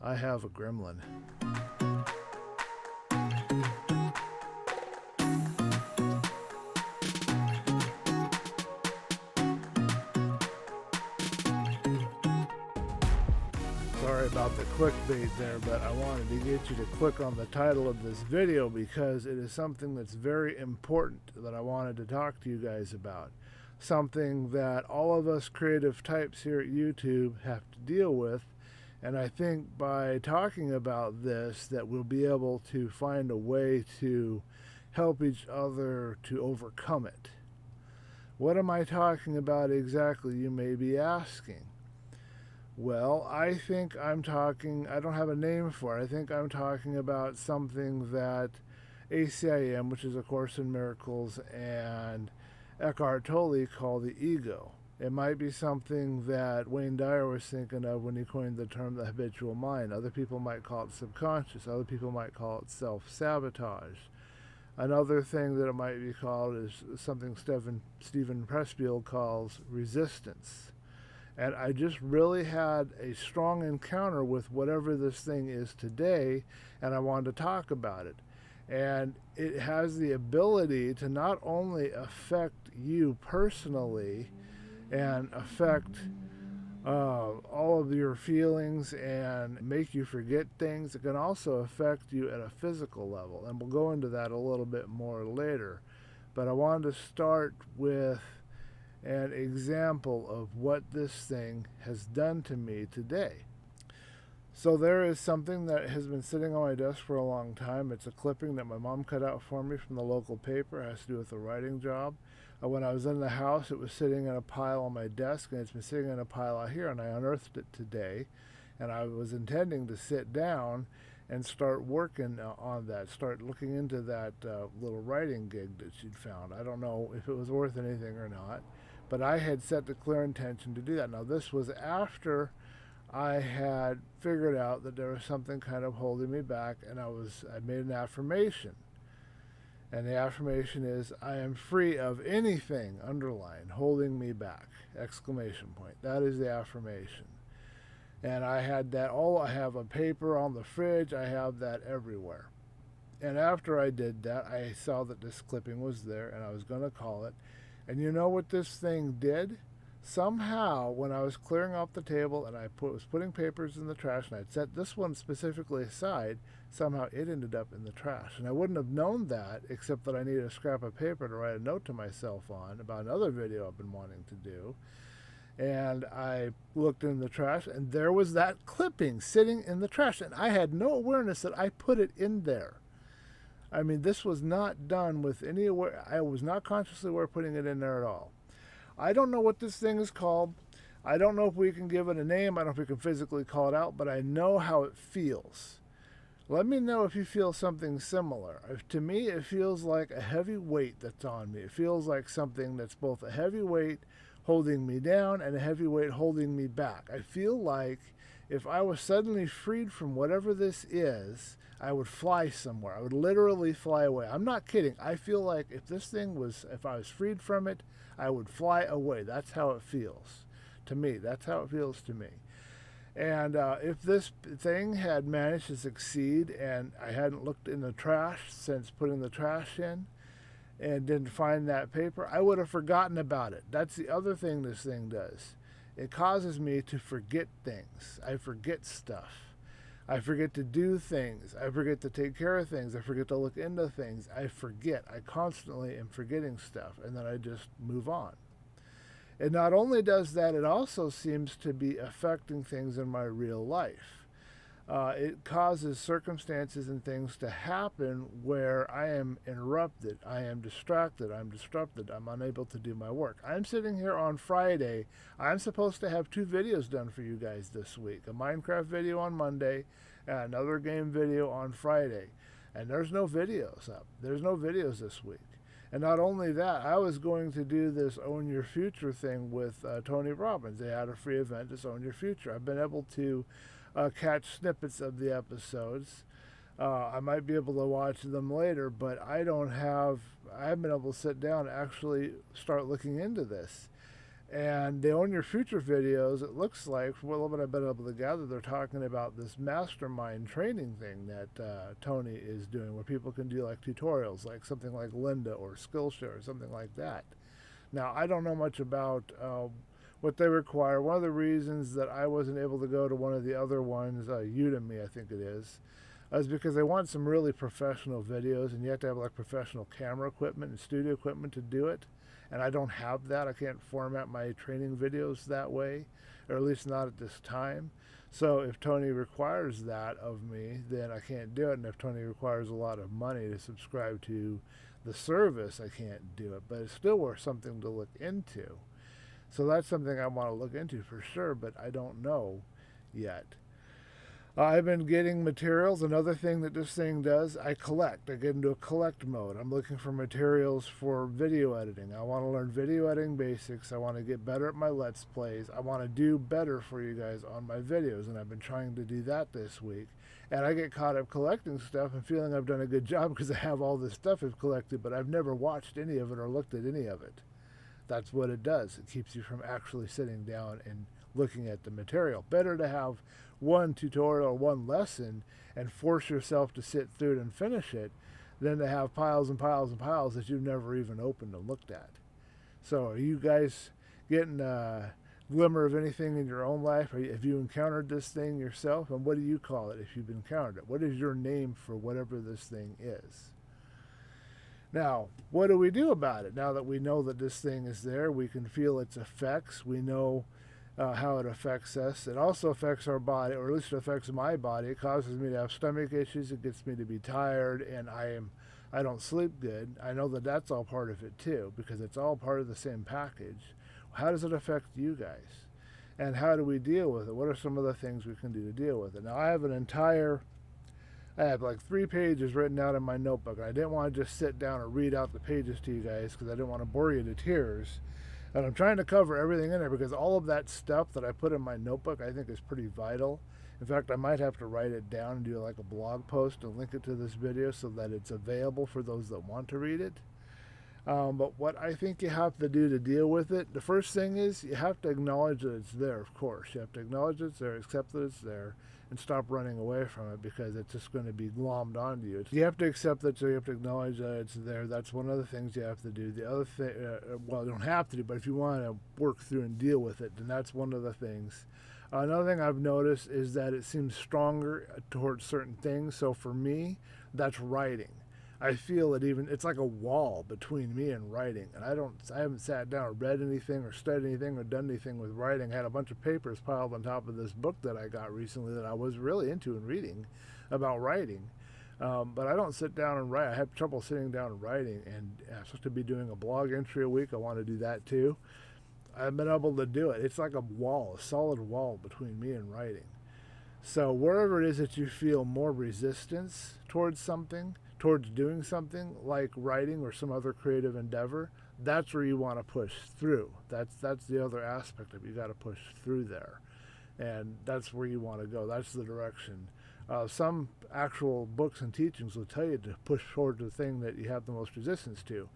I have a gremlin. Sorry about the clickbait there, but I wanted to get you to click on the title of this video because it is something that's very important that I wanted to talk to you guys about. Something that all of us creative types here at YouTube have to deal with, and I think by talking about this that we'll be able to find a way to help each other to overcome it. What am I talking about exactly, you may be asking? Well, I think I don't have a name for it. I think I'm talking about something that ACIM, which is A Course in Miracles, and Eckhart Tolle call the ego. It might be something that Wayne Dyer was thinking of when he coined the term the habitual mind. Other people might call it subconscious. Other people might call it self-sabotage. Another thing that it might be called is something Stephen Pressfield calls resistance. And I just really had a strong encounter with whatever this thing is today, and I wanted to talk about it. And it has the ability to not only affect you personally and affect all of your feelings and make you forget things, it can also affect you at a physical level. And we'll go into that a little bit more later. But I wanted to start with an example of what this thing has done to me today. So there is something that has been sitting on my desk for a long time. It's a clipping that my mom cut out for me from the local paper. It has to do with a writing job. When I was in the house, it was sitting in a pile on my desk, and it's been sitting in a pile out here, and I unearthed it today. And I was intending to sit down and start working on that, start looking into that little writing gig that she'd found. I don't know if it was worth anything or not, but I had set the clear intention to do that. Now, this was after I had figured out that there was something kind of holding me back, and I made an affirmation. And the affirmation is, I am free of anything, underlined, holding me back, exclamation point. That is the affirmation. And I had that I have a paper on the fridge, I have that everywhere. And after I did that, I saw that this clipping was there, and I was going to call it. And you know what this thing did? Somehow, when I was clearing off the table and I was putting papers in the trash, and I'd set this one specifically aside, somehow it ended up in the trash. And I wouldn't have known that, except that I needed a scrap of paper to write a note to myself on about another video I've been wanting to do. And I looked in the trash, and there was that clipping sitting in the trash. And I had no awareness that I put it in there. I mean, this was not done with any aware. I was not consciously aware of putting it in there at all. I don't know what this thing is called. I don't know if we can give it a name. I don't know if we can physically call it out, but I know how it feels. Let me know if you feel something similar. To me, it feels like a heavy weight that's on me. It feels like something that's both a heavy weight holding me down and a heavy weight holding me back. I feel like if I was suddenly freed from whatever this is, I would fly somewhere. I would literally fly away. I'm not kidding. I feel like if I was freed from it, I would fly away. That's how it feels to me. That's how it feels to me. And if this thing had managed to succeed and I hadn't looked in the trash since putting the trash in and didn't find that paper, I would have forgotten about it. That's the other thing this thing does. It causes me to forget things. I forget stuff. I forget to do things. I forget to take care of things. I forget to look into things. I forget. I constantly am forgetting stuff, and then I just move on. It not only does that, it also seems to be affecting things in my real life. It causes circumstances and things to happen where I am interrupted, I am distracted, I'm disrupted, I'm unable to do my work. I'm sitting here on Friday. I'm supposed to have 2 videos done for you guys this week. A Minecraft video on Monday and another game video on Friday. And there's no videos up. There's no videos this week. And not only that, I was going to do this Own Your Future thing with Tony Robbins. They had a free event, this Own Your Future. I've been able to catch snippets of the episodes. I might be able to watch them later, but I haven't been able to sit down and actually start looking into this. And they own your future videos. It looks like, from what I've been able to gather, they're talking about this mastermind training thing that Tony is doing, where people can do like tutorials, like something like Linda or Skillshare or something like that. Now, I don't know much about what they require. One of the reasons that I wasn't able to go to one of the other ones, Udemy, I think it is because they want some really professional videos, and you have to have like professional camera equipment and studio equipment to do it. And I don't have that. I can't format my training videos that way, or at least not at this time. So if Tony requires that of me, then I can't do it. And if Tony requires a lot of money to subscribe to the service, I can't do it. But it's still worth something to look into. So that's something I want to look into for sure, but I don't know yet. I've been getting materials. Another thing that this thing does, I collect. I get into a collect mode. I'm looking for materials for video editing. I want to learn video editing basics. I want to get better at my Let's Plays. I want to do better for you guys on my videos, and I've been trying to do that this week. And I get caught up collecting stuff and feeling I've done a good job because I have all this stuff I've collected, but I've never watched any of it or looked at any of it. That's what it does. It keeps you from actually sitting down and looking at the material. Better to have one tutorial or one lesson and force yourself to sit through it and finish it than to have piles and piles and piles that you've never even opened and looked at. So are you guys getting a glimmer of anything in your own life? Have you encountered this thing yourself? And what do you call it if you've encountered it? What is your name for whatever this thing is? Now, what do we do about it? Now that we know that this thing is there, we can feel its effects. We know how it affects us. It also affects our body, or at least it affects my body. It causes me to have stomach issues. It gets me to be tired, and I don't sleep good. I know that that's all part of it too, because it's all part of the same package. How does it affect you guys? And how do we deal with it? What are some of the things we can do to deal with it? Now, I have like 3 pages written out in my notebook. I didn't want to just sit down and read out the pages to you guys because I didn't want to bore you to tears. And I'm trying to cover everything in there because all of that stuff that I put in my notebook I think is pretty vital. In fact, I might have to write it down and do like a blog post and link it to this video so that it's available for those that want to read it. But what I think you have to do to deal with it, the first thing is you have to acknowledge that it's there, of course. You have to acknowledge that it's there, accept that it's there, and stop running away from it because it's just going to be glommed onto you. You have to accept that, so you have to acknowledge that it's there. That's one of the things you have to do. The other thing, well, you don't have to do, but if you want to work through and deal with it, then that's one of the things. Another thing I've noticed is that it seems stronger towards certain things. So for me, that's writing. I feel it's like a wall between me and writing, and I haven't sat down or read anything or studied anything or done anything with writing. I had a bunch of papers piled on top of this book that I got recently that I was really into and reading about writing, but I don't sit down and write. I have trouble sitting down and writing, and I'm supposed to be doing a blog entry a week. I want to do that too. I've been able to do it. It's like a wall, a solid wall between me and writing. So wherever it is that you feel more resistance towards something, towards doing something like writing or some other creative endeavor, that's where you want to push through. That's the other aspect of it. You got to push through there, and that's where you want to go. That's the direction. Some actual books and teachings will tell you to push toward the thing that you have the most resistance to,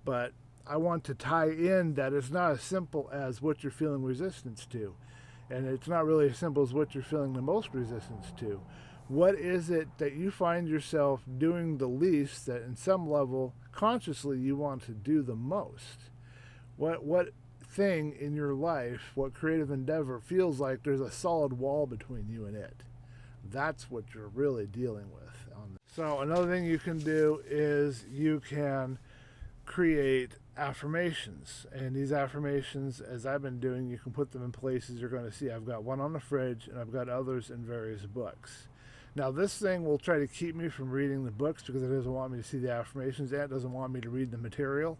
but I want to tie in that it's not as simple as what you're feeling resistance to, and it's not really as simple as what you're feeling the most resistance to. What is it that you find yourself doing the least that in some level consciously you want to do the most? What thing in your life, what creative endeavor feels like there's a solid wall between you and it? That's what you're really dealing with. So another thing you can do is you can create affirmations, and these affirmations, as I've been doing, you can put them in places you're going to see. I've got one on the fridge and I've got others in various books. Now this thing will try to keep me from reading the books because it doesn't want me to see the affirmations and it doesn't want me to read the material.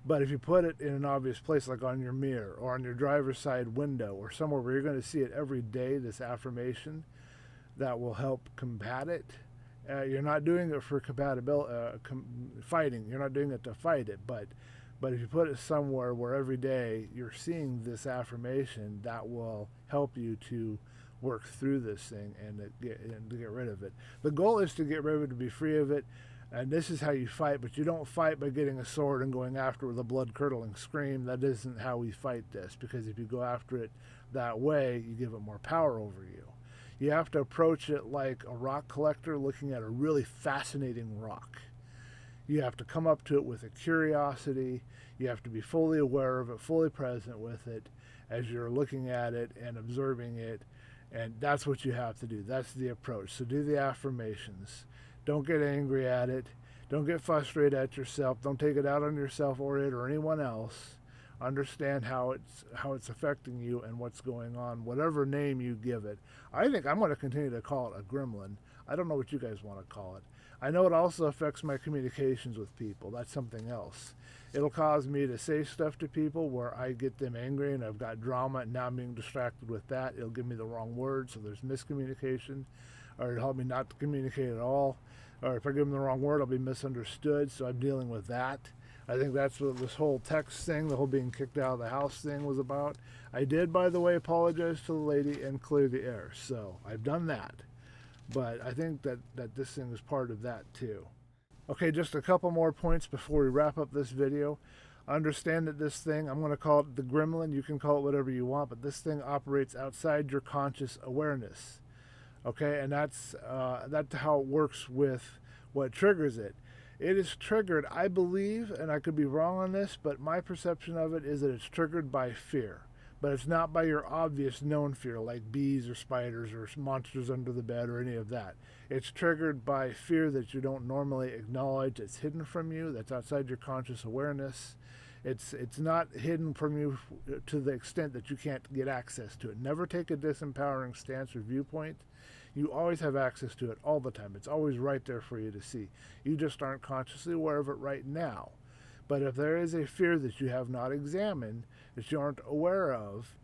But if you put it in an obvious place like on your mirror or on your driver's side window or somewhere where you're going to see it every day, this affirmation, that will help combat it. You're not doing it for fighting. You're not doing it to fight it, but if you put it somewhere where every day you're seeing this affirmation, that will help you to work through this thing and to get rid of it. The goal is to get rid of it, to be free of it. And this is how you fight, but you don't fight by getting a sword and going after it with a blood-curdling scream. That isn't how we fight this, because if you go after it that way, you give it more power over you. You have to approach it like a rock collector looking at a really fascinating rock. You have to come up to it with a curiosity. You have to be fully aware of it, fully present with it as you're looking at it and observing it. And that's what you have to do. That's the approach. So do the affirmations. Don't get angry at it. Don't get frustrated at yourself. Don't take it out on yourself or it or anyone else. Understand how it's affecting you and what's going on, whatever name you give it. I think I'm going to continue to call it a gremlin. I don't know what you guys want to call it. I know it also affects my communications with people. That's something else. It'll cause me to say stuff to people where I get them angry and I've got drama and now I'm being distracted with that. It'll give me the wrong words, so there's miscommunication, or it'll help me not to communicate at all. Or if I give them the wrong word, I'll be misunderstood, so I'm dealing with that. I think that's what this whole text thing, the whole being kicked out of the house thing was about. I did, by the way, apologize to the lady and clear the air, so I've done that. But I think that this thing is part of that too. Okay, just a couple more points before we wrap up this video. Understand that this thing, I'm going to call it the gremlin. You can call it whatever you want, but this thing operates outside your conscious awareness. Okay, and that's how it works with what triggers it. It is triggered, I believe, and I could be wrong on this, but my perception of it is that it's triggered by fear. But it's not by your obvious known fear, like bees or spiders or monsters under the bed or any of that. It's triggered by fear that you don't normally acknowledge. It's hidden from you. That's outside your conscious awareness. It's not hidden from you to the extent that you can't get access to it. Never take a disempowering stance or viewpoint. You always have access to it all the time. It's always right there for you to see. You just aren't consciously aware of it right now. But if there is a fear that you have not examined, that you aren't aware of,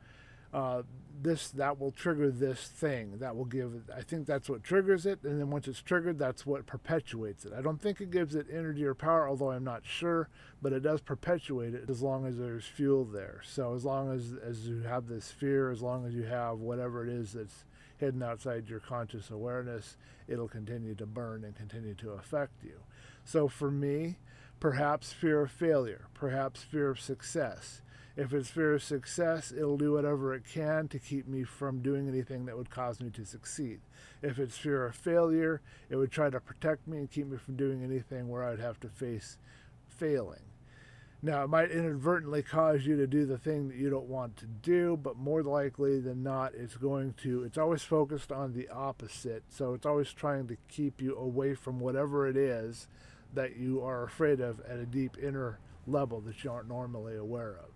that will trigger this thing. That will give it, I think that's what triggers it, and then once it's triggered, that's what perpetuates it. I don't think it gives it energy or power, although I'm not sure, but it does perpetuate it as long as there's fuel there. So as long as you have this fear, as long as you have whatever it is that's hidden outside your conscious awareness, it'll continue to burn and continue to affect you. So for me, perhaps fear of failure, perhaps fear of success. If it's fear of success, it'll do whatever it can to keep me from doing anything that would cause me to succeed. If it's fear of failure, it would try to protect me and keep me from doing anything where I'd have to face failing. Now, it might inadvertently cause you to do the thing that you don't want to do, but more likely than not, it's always focused on the opposite. So it's always trying to keep you away from whatever it is that you are afraid of at a deep inner level that you aren't normally aware of.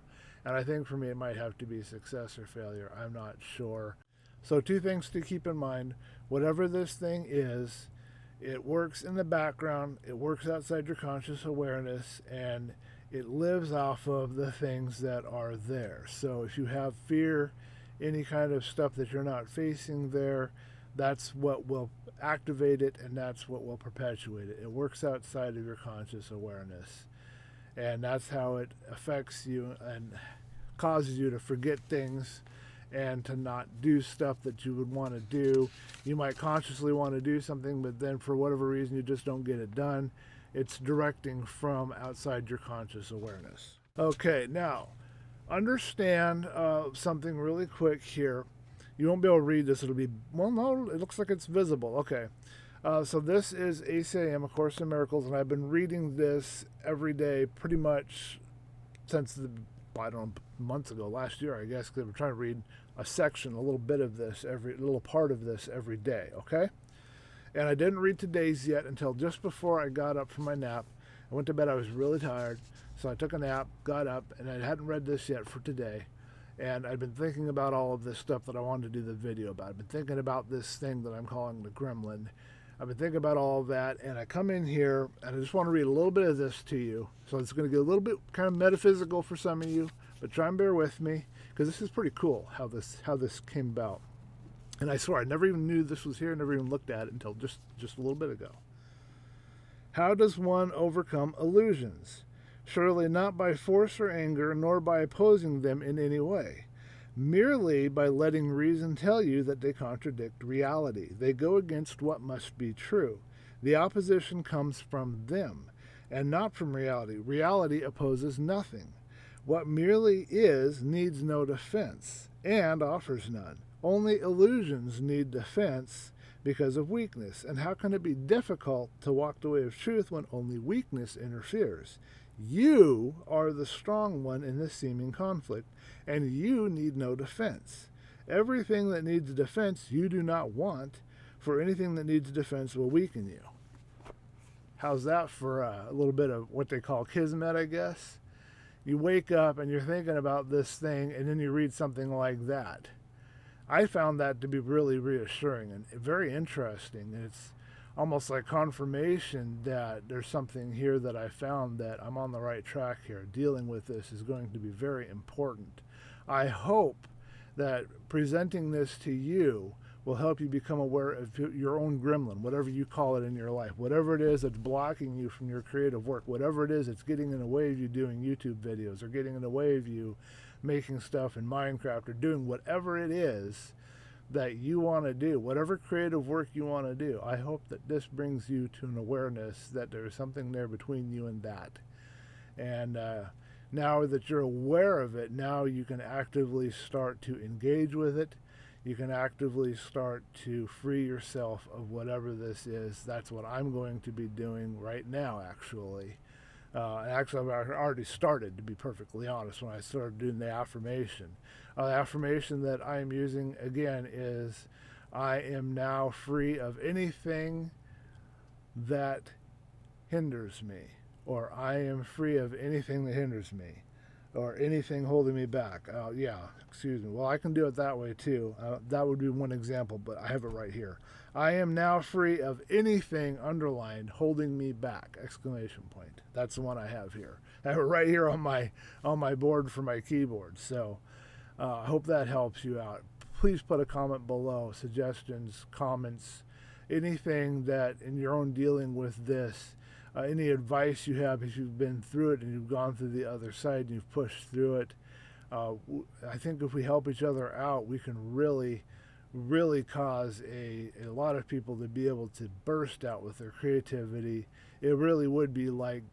And I think for me it might have to be success or failure. I'm not sure. So 2 things to keep in mind. Whatever this thing is, it works in the background, it works outside your conscious awareness, and it lives off of the things that are there. So if you have fear, any kind of stuff that you're not facing there, that's what will activate it, and that's what will perpetuate it. It works outside of your conscious awareness. And that's how it affects you and causes you to forget things and to not do stuff that you would want to do. You might consciously want to do something, but then for whatever reason you just don't get it done. It's directing from outside your conscious awareness. Okay, now understand something really quick here. You won't be able to read this. It'll be, well, no, it looks like it's visible. Okay. So this is ACIM, A Course in Miracles, and I've been reading this every day pretty much since months ago, last year, I guess, because I've been trying to read a section, a little bit of this, a little part of this every day, okay? And I didn't read today's yet until just before I got up from my nap. I went to bed, I was really tired, so I took a nap, got up, and I hadn't read this yet for today. And I've been thinking about all of this stuff that I wanted to do the video about. I've been thinking about this thing that I'm calling the gremlin. I've been thinking about all of that, and I come in here, and I just want to read a little bit of this to you. So it's going to get a little bit kind of metaphysical for some of you, but try and bear with me, because this is pretty cool how this came about. And I swear, I never even knew this was here, never even looked at it until just a little bit ago. How does one overcome illusions? Surely not by force or anger, nor by opposing them in any way. Merely by letting reason tell you that they contradict reality. They go against what must be true. The opposition comes from them, and not from reality. Reality opposes nothing. What merely is needs no defense, and offers none. Only illusions need defense because of weakness. And how can it be difficult to walk the way of truth when only weakness interferes? You are the strong one in this seeming conflict, and you need no defense. Everything that needs defense you do not want, for anything that needs defense will weaken you. How's that for a little bit of what they call kismet, I guess? You wake up and you're thinking about this thing, and then you read something like that. I found that to be really reassuring and very interesting. It's almost like confirmation that there's something here that I found that I'm on the right track here. Dealing with this is going to be very important. I hope that presenting this to you will help you become aware of your own gremlin, whatever you call it in your life, whatever it is that's blocking you from your creative work, whatever it is that's getting in the way of you doing YouTube videos or getting in the way of you making stuff in Minecraft or doing whatever it is that you want to do, whatever creative work you want to do. I hope that this brings you to an awareness that there's something there between you and that. And now that you're aware of it, now you can actively start to engage with it. You can actively start to free yourself of whatever this is. That's what I'm going to be doing right now, actually. Actually, I've already started, to be perfectly honest, when I started doing the affirmation. The affirmation that I'm using, again, is I am now free of anything that hinders me, or I am free of anything that hinders me, or anything holding me back. Excuse me. Well, I can do it that way too. That would be one example, but I have it right here. I am now free of anything underlined holding me back! Exclamation point. That's the one I have here. I have it right here on my board for my keyboard. So I hope that helps you out. Please put a comment below, suggestions, comments, anything that in your own dealing with this, any advice you have if you've been through it and you've gone through the other side and you've pushed through it. I think if we help each other out, we can really cause a lot of people to be able to burst out with their creativity. It really would be like,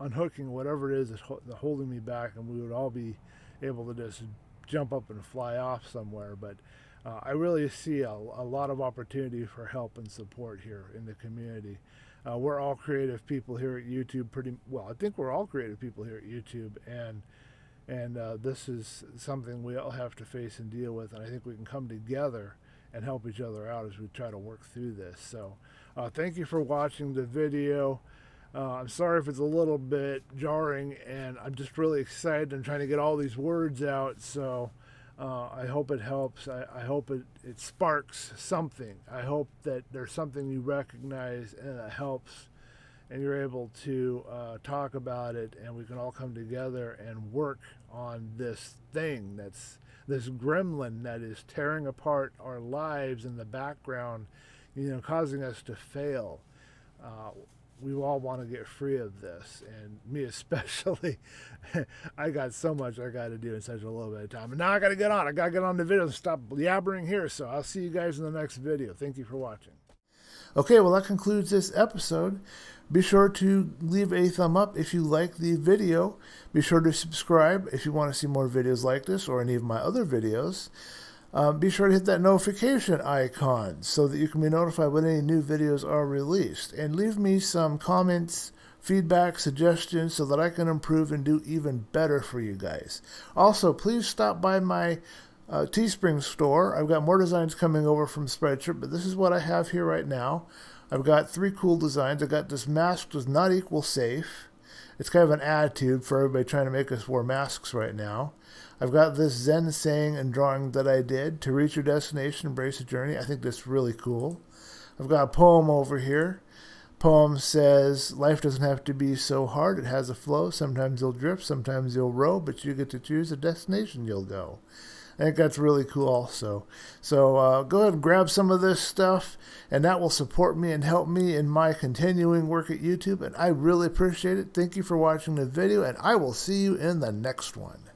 unhooking whatever it is that's holding me back, and we would all be able to just jump up and fly off somewhere. But I really see a lot of opportunity for help and support here in the community. We're all creative people here at YouTube. I think we're all creative people here at YouTube, and this is something we all have to face and deal with, and I think we can come together and help each other out as we try to work through this. So thank you for watching the video. I'm sorry if it's a little bit jarring, and I'm just really excited. I'm trying to get all these words out, so I hope it helps. I hope it sparks something. I hope that there's something you recognize and it helps, and you're able to talk about it, and we can all come together and work on this thing that's this gremlin that is tearing apart our lives in the background, causing us to fail. We all want to get free of this, and me especially. I got so much I got to do in such a little bit of time. And now I got to get on. I got to get on the video and stop yabbering here. So I'll see you guys in the next video. Thank you for watching. Okay, well, that concludes this episode. Be sure to leave a thumb up if you like the video. Be sure to subscribe if you want to see more videos like this or any of my other videos. Be sure to hit that notification icon so that you can be notified when any new videos are released. And leave me some comments, feedback, suggestions so that I can improve and do even better for you guys. Also, please stop by my Teespring store. I've got more designs coming over from Spreadshirt, but this is what I have here right now. I've got 3 cool designs. I've got this mask does not equal safe. It's kind of an attitude for everybody trying to make us wear masks right now. I've got this Zen saying and drawing that I did, to reach your destination, embrace the journey. I think that's really cool. I've got a poem over here. Poem says, life doesn't have to be so hard. It has a flow. Sometimes you'll drift, sometimes you'll row, but you get to choose the destination you'll go. I think that's really cool also. So go ahead and grab some of this stuff, and that will support me and help me in my continuing work at YouTube, and I really appreciate it. Thank you for watching the video, and I will see you in the next one.